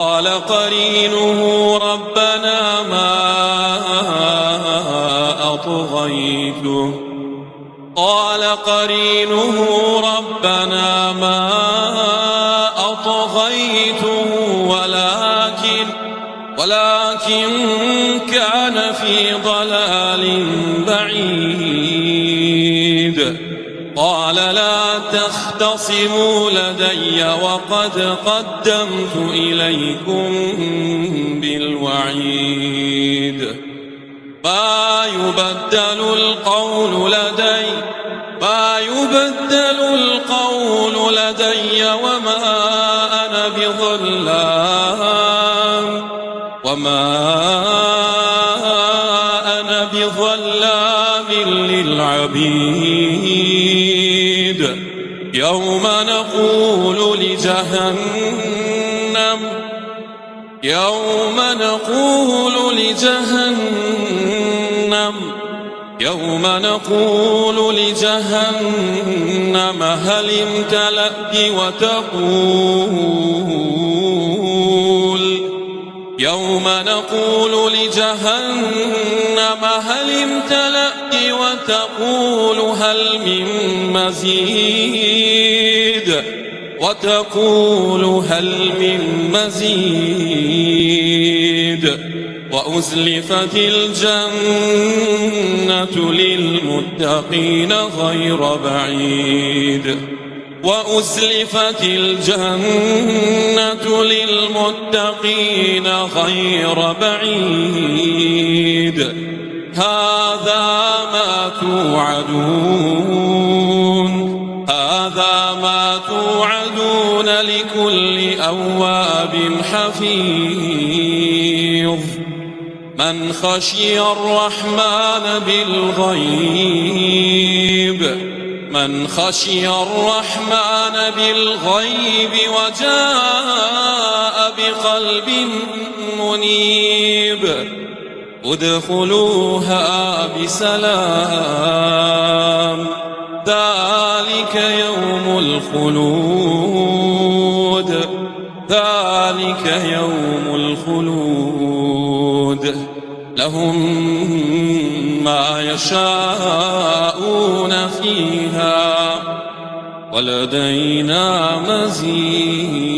قال قرينه ربنا ما أطغيته قال قرينه ربنا ما أطغيته ولكن كان في ضلال بعيد قال لا تختصموا لدي وقد قدمت إليكم بالوعيد ما يبدل القول لدي وما أنا بظلام للعبيد يوم نقول لجهنم هل امتلأت وتقول هل من مزيد وأزلفت الجنة للمتقين غير بعيد هذا ما توعدون لكل أواب حفيظ من خشي الرحمن بالغيب وجاء بقلب منيب ادخلوها بسلام ذلك يوم الخلود لهم ما يشاءون فيها ولدينا مزيد.